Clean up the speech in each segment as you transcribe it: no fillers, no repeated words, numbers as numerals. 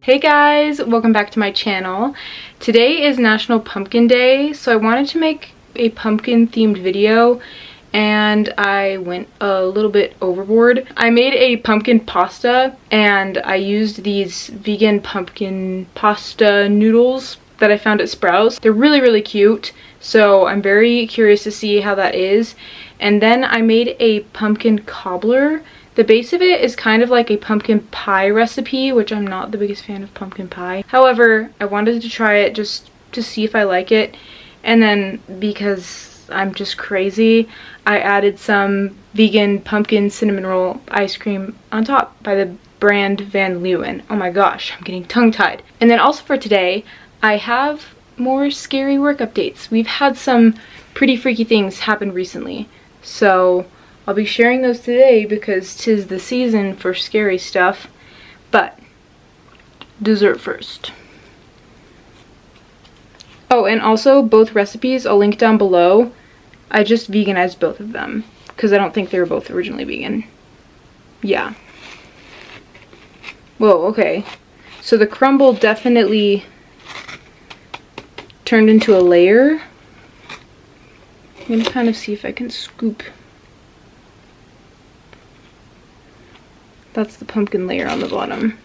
Hey guys, welcome back to my channel. Today is National Pumpkin Day, so I wanted to make a pumpkin themed video and I went a little bit overboard. I made a pumpkin pasta and I used these vegan pumpkin pasta noodles that I found at Sprouts. They're really cute, so I'm very curious to see how that is. And then I made a pumpkin cobbler. The base of it is kind of like a pumpkin pie recipe, which I'm not the biggest fan of pumpkin pie. However, I wanted to try it just to see if I like it. And then because I'm just crazy, I added some vegan pumpkin cinnamon roll ice cream on top by the brand Van Leeuwen. Oh my gosh, I'm getting tongue-tied. And then also for today, I have more scary work updates. We've had some pretty freaky things happen recently. So I'll be sharing those today because 'tis the season for scary stuff. But dessert first. Oh, and also both recipes I'll link down below. I just veganized both of them because I don't think they were both originally vegan. Yeah. Whoa, okay. So the crumble definitely turned into a layer. I'm gonna kind of see if I can scoop. That's the pumpkin layer on the bottom.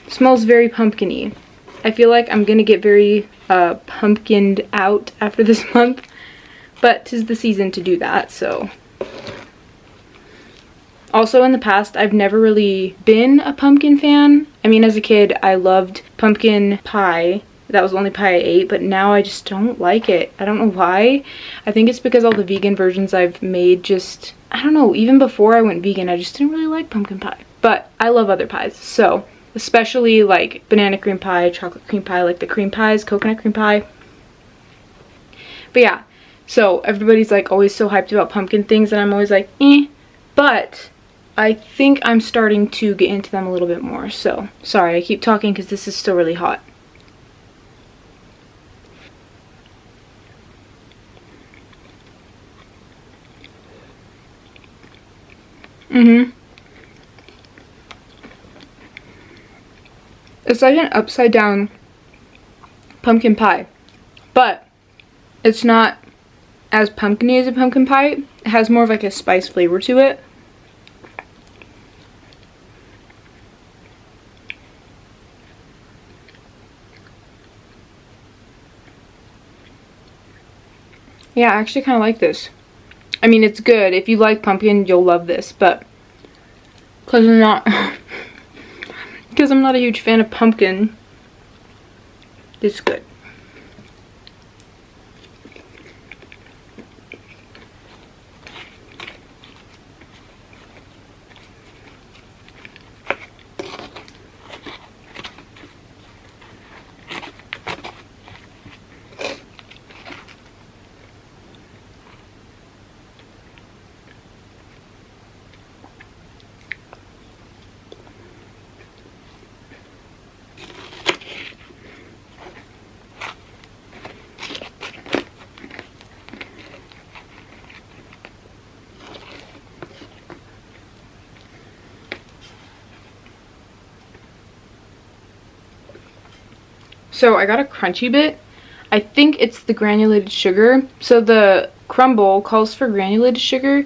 It smells very pumpkin-y. I feel like I'm gonna get very pumpkined out after this month, but 'tis the season to do that, so. Also in the past, I've never really been a pumpkin fan. I mean, as a kid, I loved pumpkin pie. That was the only pie I ate, but now I just don't like it. I don't know why. I think it's because all the vegan versions I've made just, I don't know, even before I went vegan, I just didn't really like pumpkin pie. But I love other pies, so especially like banana cream pie, chocolate cream pie, like the cream pies, coconut cream pie. But yeah, so everybody's like always so hyped about pumpkin things and I'm always like, eh. But I think I'm starting to get into them a little bit more. So sorry, I keep talking because this is still really hot. It's like an upside down pumpkin pie, but it's not as pumpkin-y as a pumpkin pie. It has more of like a spice flavor to it. Yeah, I actually kind of like this. I mean, it's good. If you like pumpkin, you'll love this, but because I'm not because I'm not a huge fan of pumpkin, it's good. So I got a crunchy bit. I think it's the granulated sugar. So the crumble calls for granulated sugar,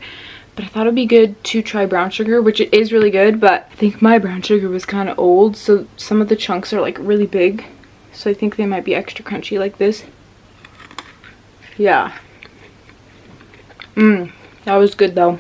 but I thought it'd be good to try brown sugar, which it is really good, but I think my brown sugar was kind of old, so some of the chunks are like really big. So I think they might be extra crunchy like this. Yeah. That was good though.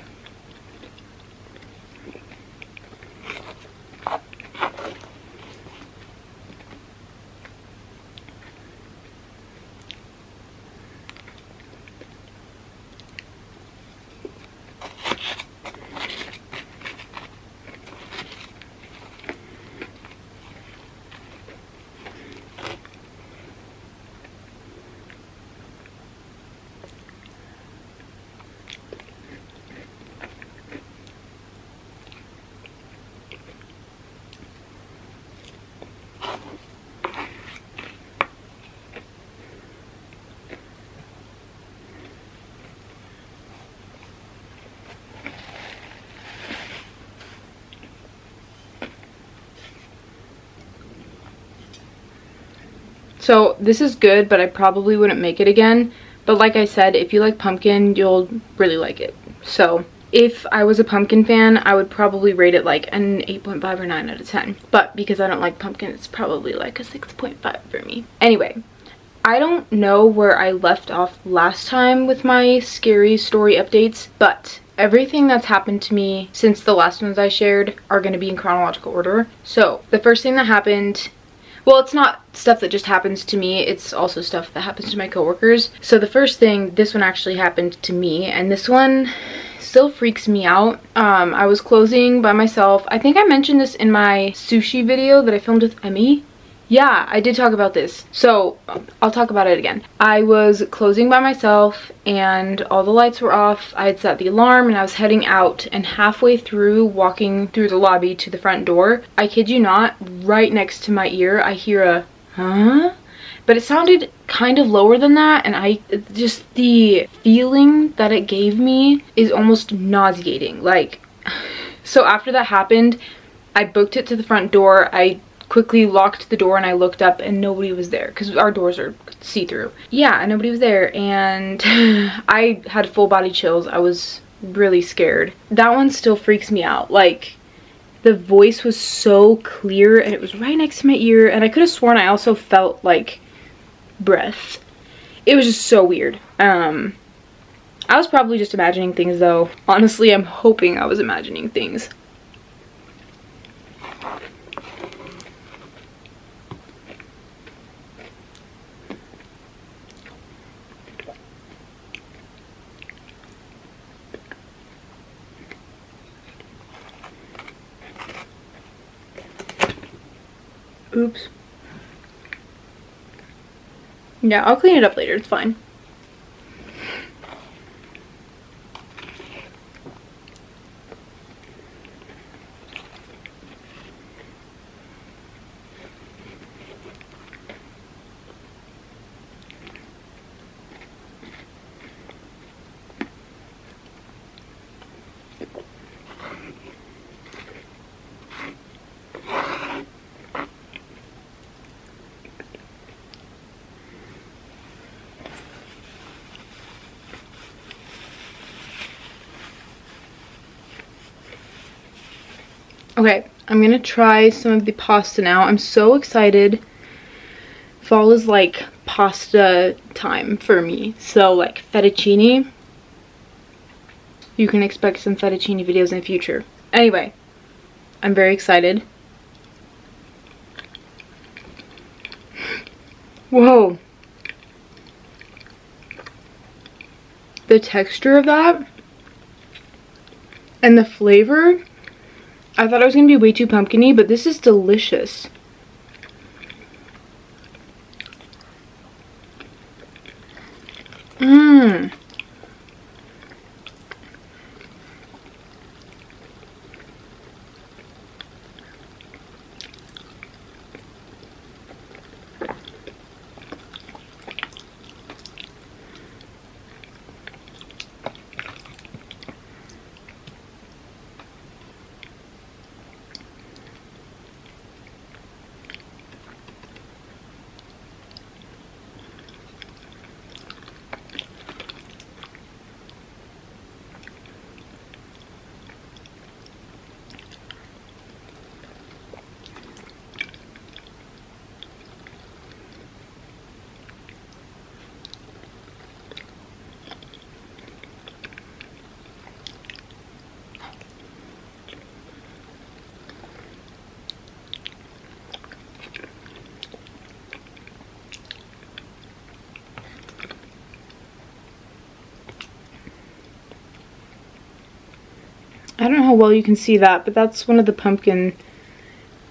So this is good, but I probably wouldn't make it again. But like I said, if you like pumpkin, you'll really like it. So if I was a pumpkin fan, I would probably rate it like an 8.5 or 9 out of 10. But because I don't like pumpkin, it's probably like a 6.5 for me. Anyway, I don't know where I left off last time with my scary story updates, but everything that's happened to me since the last ones I shared are going to be in chronological order. So the first thing that happened, well, it's not stuff that just happens to me, it's also stuff that happens to my coworkers. So the first thing, this one actually happened to me, and this one still freaks me out. I was closing by myself. I think I mentioned this in my sushi video that I filmed with Emmy. Yeah, I did talk about this. So I'll talk about it again. I was closing by myself and all the lights were off. I had set the alarm and I was heading out, and halfway through walking through the lobby to the front door, I kid you not, right next to my ear, I hear a huh? But it sounded kind of lower than that, and just the feeling that it gave me is almost nauseating. Like, so after that happened, I booked it to the front door. I quickly locked the door and I looked up and nobody was there because our doors are see-through. Yeah, nobody was there, and I had full body chills. I was really scared. That one still freaks me out. Like, the voice was so clear and it was right next to my ear, and I could have sworn I also felt like breath. It was just so weird. I was probably just imagining things though. Honestly, I'm hoping I was imagining things. Oops. Yeah, I'll clean it up later. It's fine. Okay, I'm gonna try some of the pasta now. I'm so excited. Fall is like pasta time for me. So like fettuccine. You can expect some fettuccine videos in the future. Anyway, I'm very excited. Whoa. The texture of that and the flavor. I thought it was going to be way too pumpkin-y, but this is delicious. Mmm. I don't know how well you can see that, but that's one of the pumpkin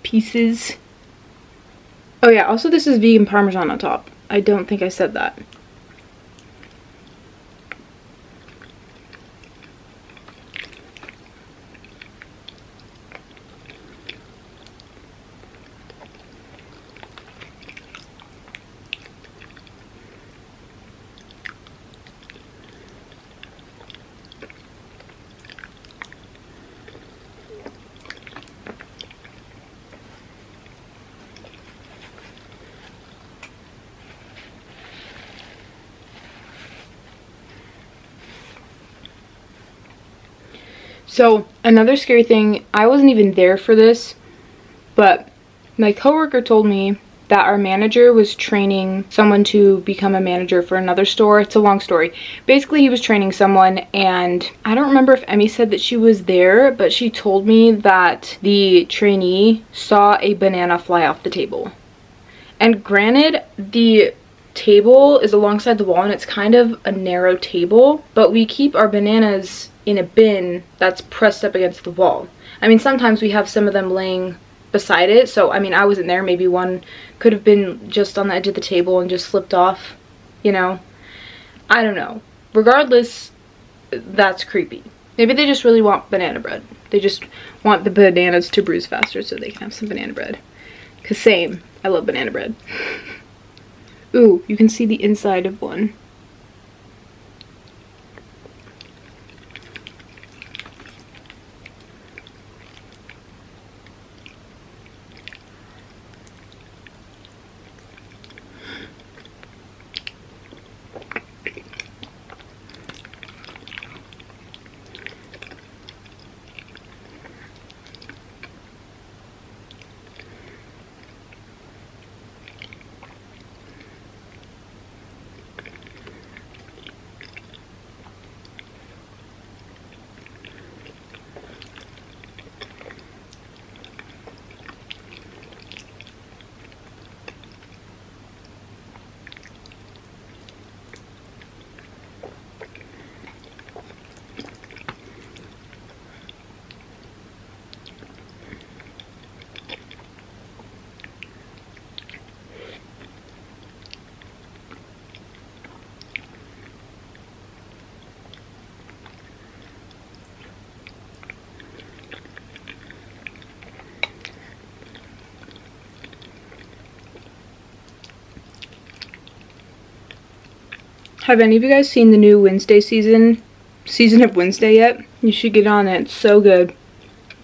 pieces. Oh yeah, also this is vegan Parmesan on top. I don't think I said that. So another scary thing, I wasn't even there for this, but my coworker told me that our manager was training someone to become a manager for another store. It's a long story. Basically, he was training someone, and I don't remember if Emmy said that she was there, but she told me that the trainee saw a banana fly off the table. And granted, the table is alongside the wall and it's kind of a narrow table, but we keep our bananas in a bin that's pressed up against the wall. I mean, sometimes we have some of them laying beside it, so I mean, I wasn't there. Maybe one could have been just on the edge of the table and just slipped off, you know. I don't know. Regardless, that's creepy. Maybe they just really want banana bread. They just want the bananas to bruise faster so they can have some banana bread. Cause same, I love banana bread. Ooh, you can see the inside of one. Have any of you guys seen the new Wednesday season of Wednesday yet? You should get on it. It's so good.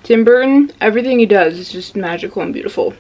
Tim Burton, everything he does is just magical and beautiful.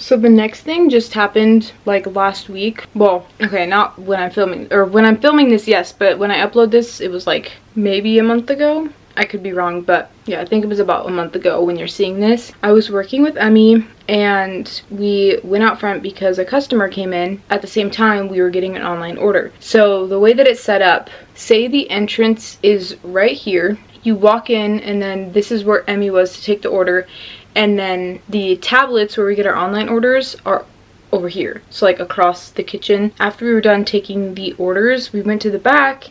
So the next thing just happened like last week. Well, okay, not when I'm filming, or when I'm filming this, yes, but when I upload this, it was like maybe a month ago. I could be wrong, but yeah, I think it was about a month ago when you're seeing this. I was working with Emmy and we went out front because a customer came in. At the same time, we were getting an online order. So the way that it's set up, say the entrance is right here. You walk in and then this is where Emmy was to take the order. And then the tablets where we get our online orders are over here. So like across the kitchen. After we were done taking the orders, we went to the back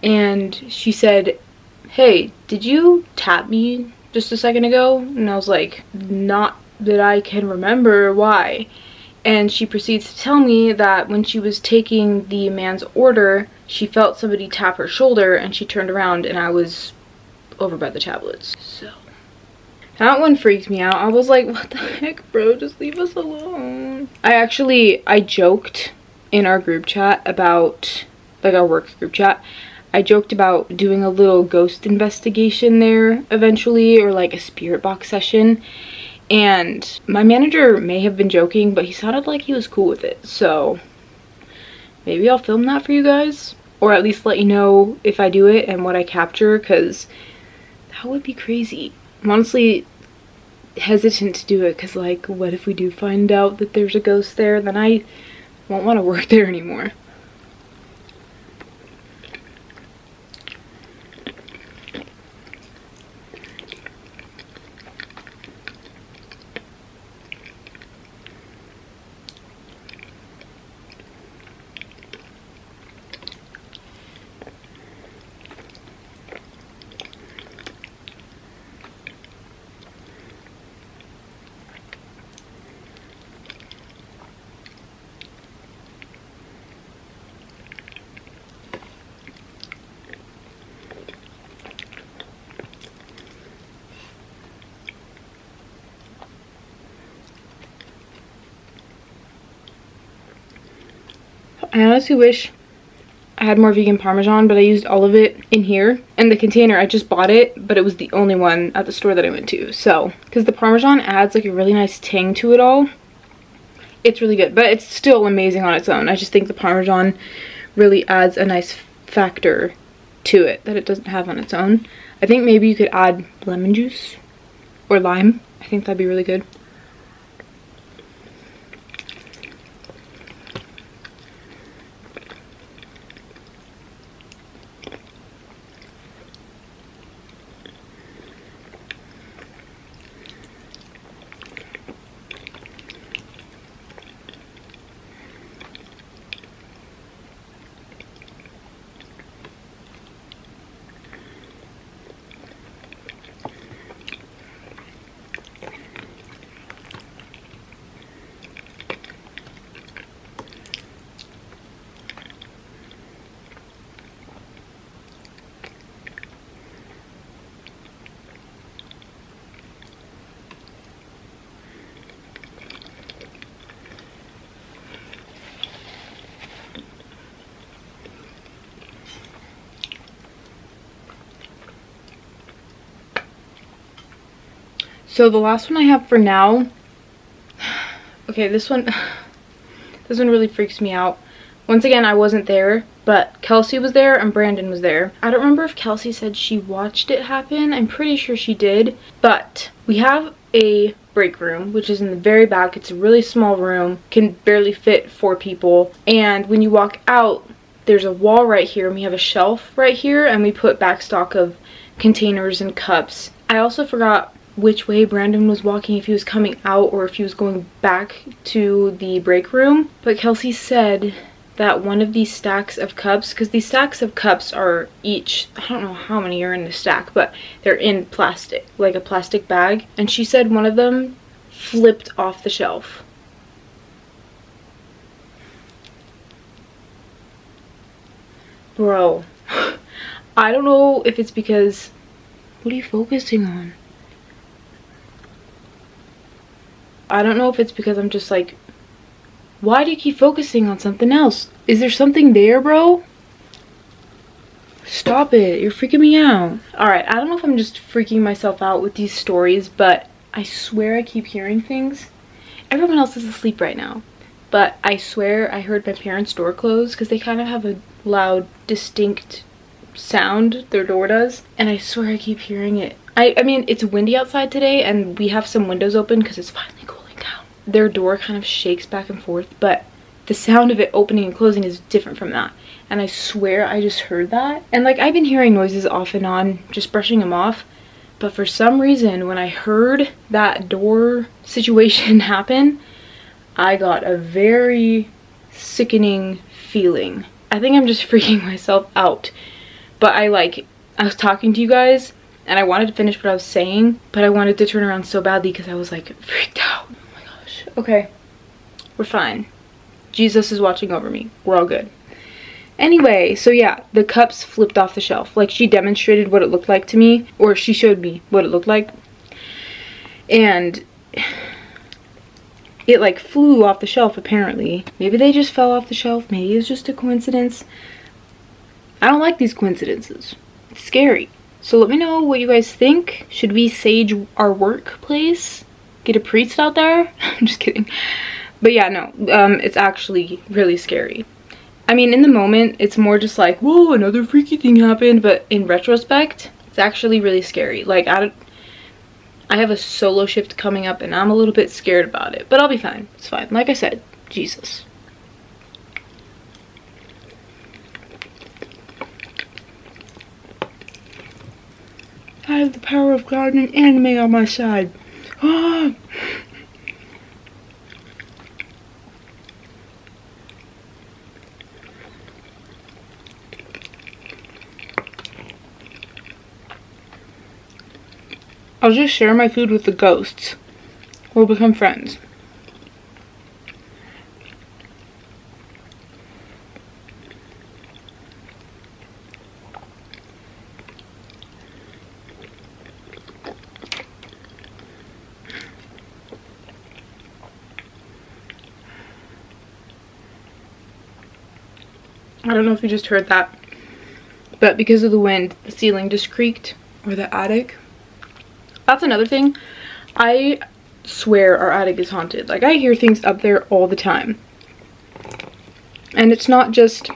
and she said, "Hey, did you tap me just a second ago?" And I was like, "Not that I can remember, why?" And she proceeds to tell me that when she was taking the man's order, she felt somebody tap her shoulder and she turned around and I was over by the tablets. So that one freaked me out. I was like, what the heck, bro? Just leave us alone. I joked in our group chat about, like our work group chat, I joked about doing a little ghost investigation there eventually, or like a spirit box session. And my manager may have been joking, but he sounded like he was cool with it. So maybe I'll film that for you guys, or at least let you know if I do it and what I capture, because that would be crazy. I'm honestly hesitant to do it because, like, what if we do find out that there's a ghost there? Then I won't want to work there anymore. I honestly wish I had more vegan Parmesan, but I used all of it in here. And the container, I just bought it, but it was the only one at the store that I went to. So, because the Parmesan adds like a really nice tang to it all. It's really good, but it's still amazing on its own. I just think the Parmesan really adds a nice factor to it that it doesn't have on its own. I think maybe you could add lemon juice or lime. I think that'd be really good. So the last one I have for now, okay, this one really freaks me out. Once again, I wasn't there, but Kelsey was there and Brandon was there. I don't remember if Kelsey said she watched it happen. I'm pretty sure she did. But we have a break room, which is in the very back. It's a really small room, can barely fit 4 people. And when you walk out, there's a wall right here, and we have a shelf right here, and we put back stock of containers and cups. I also forgot which way Brandon was walking, if he was coming out or if he was going back to the break room. But Kelsey said that one of these stacks of cups, because these stacks of cups are each, I don't know how many are in the stack, but they're in plastic, like a plastic bag. And she said one of them flipped off the shelf. Bro, I don't know if it's because, what are you focusing on? I don't know if it's because I'm just like, why do you keep focusing on something else? Is there something there, bro? Stop it. You're freaking me out. Alright, I don't know if I'm just freaking myself out with these stories, but I swear I keep hearing things. Everyone else is asleep right now, but I swear I heard my parents' door close because they kind of have a loud, distinct sound, their door does, and I swear I keep hearing it. I mean, it's windy outside today and we have some windows open because it's finally cooling down. Their door kind of shakes back and forth, but the sound of it opening and closing is different from that. And I swear I just heard that. And like, I've been hearing noises off and on, just brushing them off. But for some reason, when I heard that door situation happen, I got a very sickening feeling. I think I'm just freaking myself out. But I was talking to you guys and I wanted to finish what I was saying, but I wanted to turn around so badly because I was like freaked out. Oh my gosh. Okay, we're fine. Jesus is watching over me. We're all good. Anyway, so yeah, the cups flipped off the shelf. Like, she demonstrated what it looked like to me, or she showed me what it looked like. And it like flew off the shelf apparently. Maybe they just fell off the shelf. Maybe it was just a coincidence. I don't like these coincidences. It's scary. So let me know what you guys think. Should we sage our workplace? Get a priest out there? I'm just kidding. But yeah, no, it's actually really scary. I mean, in the moment, it's more just like, whoa, another freaky thing happened. But in retrospect, it's actually really scary. Like, I have a solo shift coming up and I'm a little bit scared about it. But I'll be fine. It's fine. Like I said, Jesus. I have the power of God and anime on my side. Ah! I'll just share my food with the ghosts. We'll become friends. I don't know if you just heard that, but because of the wind, the ceiling just creaked, or the attic. That's another thing. I swear our attic is haunted. Like, I hear things up there all the time. And it's not just,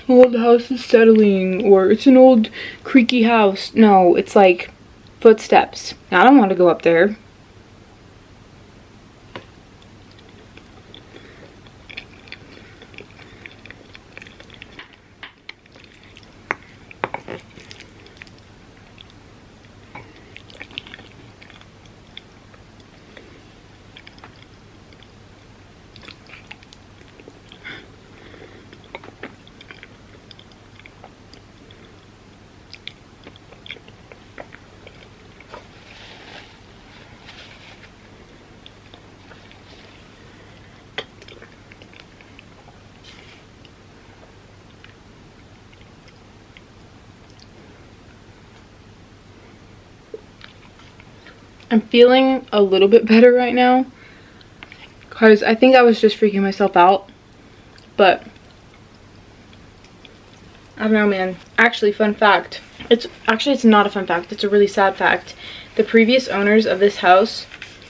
oh, the house is settling, or it's an old creaky house. No, it's like footsteps. I don't want to go up there. I'm feeling a little bit better right now, because I think I was just freaking myself out, but I don't know, man. Actually, fun fact. It's not a fun fact. It's a really sad fact. The previous owners of this house,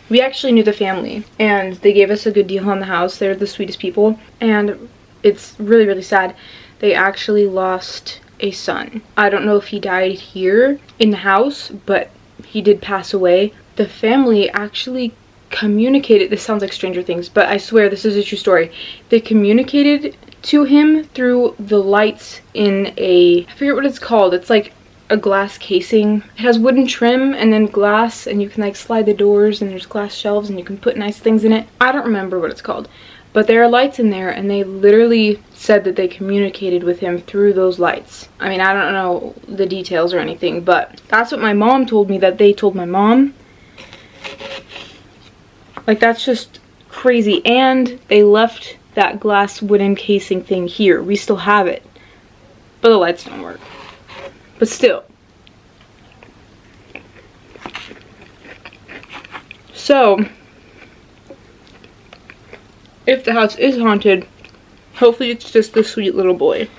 we actually knew the family, and they gave us a good deal on the house. They're the sweetest people, and it's really, really sad. They actually lost a son. I don't know if he died here in the house, but he did pass away. The family actually communicated, this sounds like Stranger Things, but I swear this is a true story. They communicated to him through the lights in I forget what it's called. It's like a glass casing. It has wooden trim and then glass, and you can like slide the doors, and there's glass shelves, and you can put nice things in it. I don't remember what it's called, but there are lights in there, and they literally said that they communicated with him through those lights. I mean, I don't know the details or anything, but that's what my mom told me, that they told my mom. Like, that's just crazy. And they left that glass wooden casing thing here. We still have it, but the lights don't work. But still. So, if the house is haunted, hopefully it's just the sweet little boy.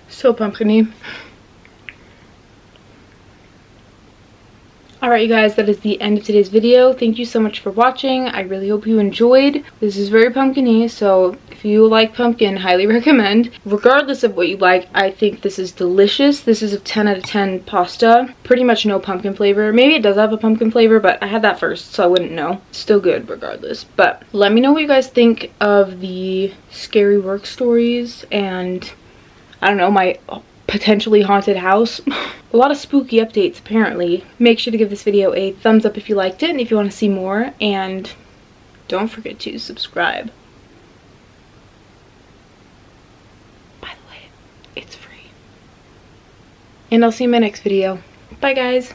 So pumpkin-y. Alright, you guys, that is the end of today's video. Thank you so much for watching. I really hope you enjoyed. This is very pumpkin-y, so if you like pumpkin, highly recommend. Regardless of what you like, I think this is delicious. This is a 10 out of 10 pasta. Pretty much no pumpkin flavor. Maybe it does have a pumpkin flavor, but I had that first, so I wouldn't know. Still good regardless. But let me know what you guys think of the scary work stories and, I don't know, my potentially haunted house. A lot of spooky updates apparently. Make sure to give this video a thumbs up if you liked it and if you want to see more, and don't forget to subscribe. By the way, it's free. And I'll see you in my next video. Bye guys.